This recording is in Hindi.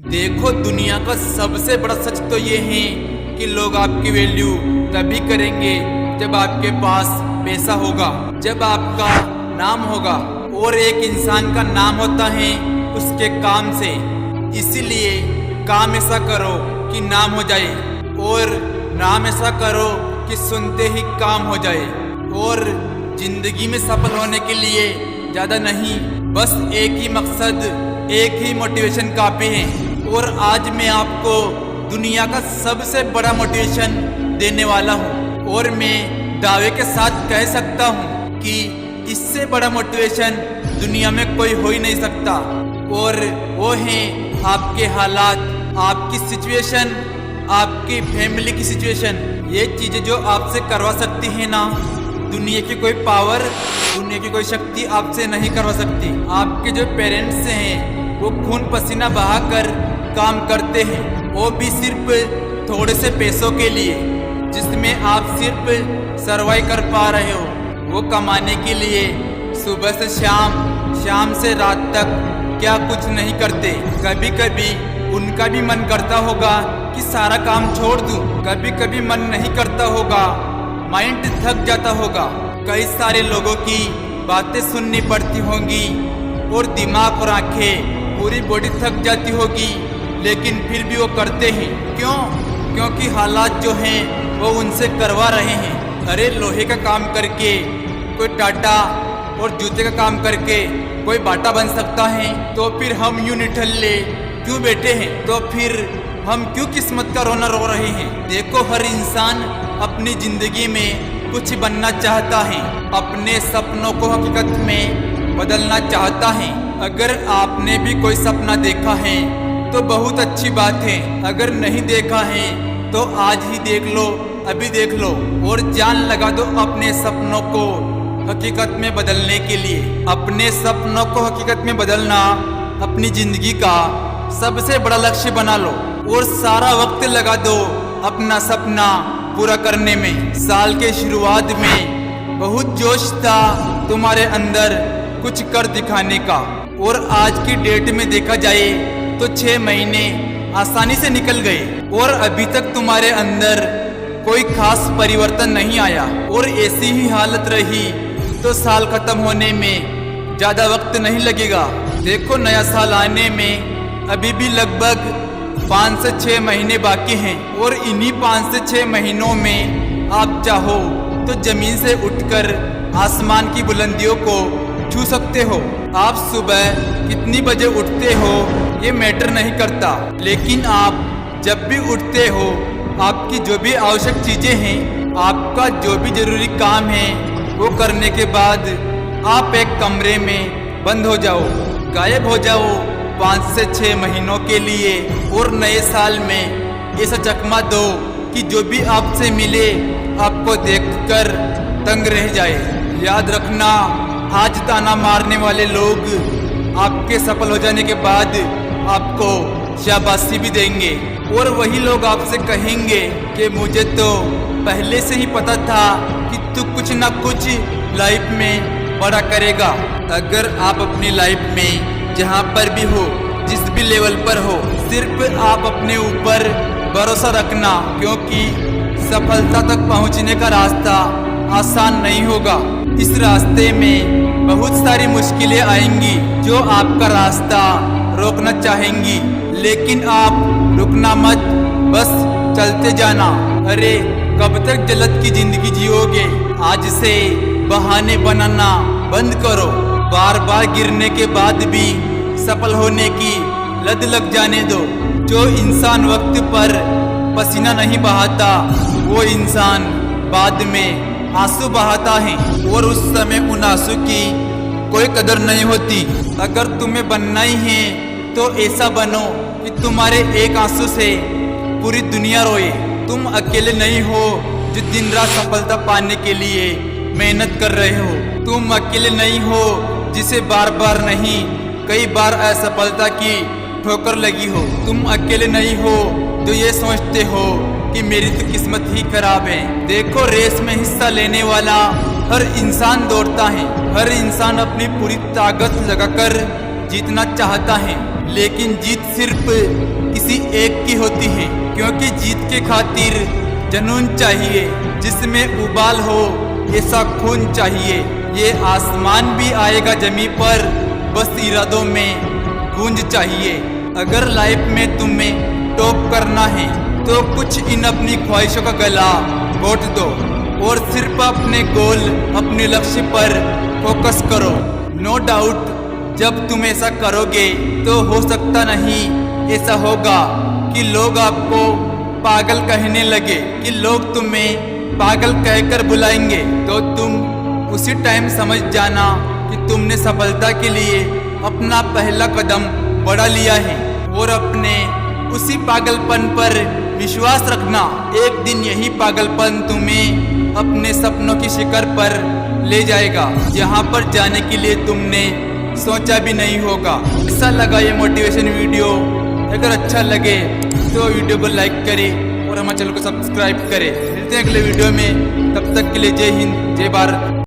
देखो, दुनिया का सबसे बड़ा सच तो ये है कि लोग आपकी वैल्यू तभी करेंगे जब आपके पास पैसा होगा, जब आपका नाम होगा। और एक इंसान का नाम होता है उसके काम से। इसीलिए काम ऐसा करो कि नाम हो जाए, और नाम ऐसा करो कि सुनते ही काम हो जाए। और जिंदगी में सफल होने के लिए ज़्यादा नहीं, बस एक ही मकसद, एक ही मोटिवेशन काफ़ी है। और आज मैं आपको दुनिया का सबसे बड़ा मोटिवेशन देने वाला हूँ, और मैं दावे के साथ कह सकता हूँ कि इससे बड़ा मोटिवेशन दुनिया में कोई हो ही नहीं सकता। और वो है आपके हालात, आपकी सिचुएशन, आपकी फैमिली की सिचुएशन। ये चीज़ें जो आपसे करवा सकती है ना, दुनिया की कोई पावर, दुनिया की कोई शक्ति आपसे नहीं करवा सकती। आपके जो पेरेंट्स हैं वो खून पसीना बहाकर काम करते हैं, वो भी सिर्फ थोड़े से पैसों के लिए, जिसमें आप सिर्फ सर्वाइव कर पा रहे हो। वो कमाने के लिए सुबह से शाम, शाम से रात तक क्या कुछ नहीं करते। कभी कभी उनका भी मन करता होगा कि सारा काम छोड़ दूं, कभी कभी मन नहीं करता होगा, माइंड थक जाता होगा। कई सारे लोगों की बातें सुननी पड़ती होंगी, और दिमाग और आंखें, पूरी बॉडी थक जाती होगी, लेकिन फिर भी वो करते हैं। क्यों? क्योंकि हालात जो हैं वो उनसे करवा रहे हैं। अरे लोहे का काम करके कोई टाटा, और जूते का काम करके कोई बाटा बन सकता है, तो फिर हम यूं निठल्ले क्यों बैठे हैं? तो फिर हम क्यों किस्मत का रोना रो रहे हैं? देखो, हर इंसान अपनी जिंदगी में कुछ बनना चाहता है, अपने सपनों को हकीकत में बदलना चाहता है। अगर आपने भी कोई सपना देखा है तो बहुत अच्छी बात है, अगर नहीं देखा है तो आज ही देख लो, अभी देख लो, और जान लगा दो अपने सपनों को हकीकत में बदलने के लिए। अपने सपनों को हकीकत में बदलना अपनी जिंदगी का सबसे बड़ा लक्ष्य बना लो, और सारा वक्त लगा दो अपना सपना पूरा करने में। साल के शुरुआत में बहुत जोश था तुम्हारे अंदर कुछ कर दिखाने का, और आज की डेट में देखा जाए तो 6 महीने आसानी से निकल गए, और अभी तक तुम्हारे अंदर कोई खास परिवर्तन नहीं आया। और ऐसी ही हालत रही तो साल खत्म होने में ज़्यादा वक्त नहीं लगेगा। देखो, नया साल आने में अभी भी लगभग 5 से 6 महीने बाकी हैं, और इन्हीं 5 से 6 महीनों में आप चाहो तो जमीन से उठकर आसमान की बुलंदियों को छू सकते हो। आप सुबह कितनी बजे उठते हो ये मैटर नहीं करता, लेकिन आप जब भी उठते हो, आपकी जो भी आवश्यक चीज़ें हैं, आपका जो भी जरूरी काम है, वो करने के बाद आप एक कमरे में बंद हो जाओ, गायब हो जाओ 5 से 6 महीनों के लिए, और नए साल में ऐसा चकमा दो कि जो भी आपसे मिले आपको देखकर दंग रह जाए। याद रखना, आज ताना मारने वाले लोग आपके सफल हो जाने के बाद आपको शाबाशी भी देंगे, और वही लोग आपसे कहेंगे कि मुझे तो पहले से ही पता था कि तू कुछ ना कुछ लाइफ में बड़ा करेगा। अगर आप अपनी लाइफ में जहाँ पर भी हो, जिस भी लेवल पर हो, सिर्फ आप अपने ऊपर भरोसा रखना, क्योंकि सफलता तक पहुँचने का रास्ता आसान नहीं होगा। इस रास्ते में बहुत सारी मुश्किलें आएंगी जो आपका रास्ता रोकना चाहेंगी, लेकिन आप रुकना मत, बस चलते जाना। अरे कब तक जल्द की जिंदगी जियोगे? आज से बहाने बनाना बंद करो। बार बार गिरने के बाद भी सफल होने की लत लग जाने दो। जो इंसान वक्त पर पसीना नहीं बहाता, वो इंसान बाद में आंसू बहाता है, और उस समय उन आंसू की कोई कदर नहीं होती। अगर तुम्हें बनना ही है तो ऐसा बनो कि तुम्हारे एक आंसू से पूरी दुनिया रोए। तुम अकेले नहीं हो जो दिन रात सफलता पाने के लिए मेहनत कर रहे हो। तुम अकेले नहीं हो जिसे बार बार नहीं, कई बार असफलता की ठोकर लगी हो। तुम अकेले नहीं हो जो ये सोचते हो कि मेरी तो किस्मत ही खराब है। देखो, रेस में हिस्सा लेने वाला हर इंसान दौड़ता है, हर इंसान अपनी पूरी ताकत लगाकर जीतना चाहता है, लेकिन जीत सिर्फ किसी एक की होती हैं, क्योंकि जीत के खातिर जुनून चाहिए, जिसमें उबाल हो ऐसा खून चाहिए। ये आसमान भी आएगा जमी पर, बस इरादों में गूंज चाहिए। अगर लाइफ में तुम्हें टॉप करना है तो कुछ इन अपनी ख्वाहिशों का गला घोट दो और सिर्फ अपने गोल, अपने लक्ष्य पर फोकस करो। नो डाउट जब तुम ऐसा करोगे तो हो सकता नहीं ऐसा होगा कि लोग आपको पागल कहने लगे, कि लोग तुम्हें पागल कहकर बुलाएंगे, तो तुम उसी टाइम समझ जाना कि तुमने सफलता के लिए अपना पहला कदम बढ़ा लिया है। और अपने उसी पागलपन पर विश्वास रखना, एक दिन यही पागलपन तुम्हें अपने सपनों की शिखर पर ले जाएगा, जहां पर जाने के लिए तुमने सोचा भी नहीं होगा। ऐसा लगा ये मोटिवेशन वीडियो? अगर अच्छा लगे तो वीडियो को लाइक करें और हमारे चैनल को सब्सक्राइब करें। मिलते हैं अगले वीडियो में, तब तक के लिए जय हिंद, जय भारत।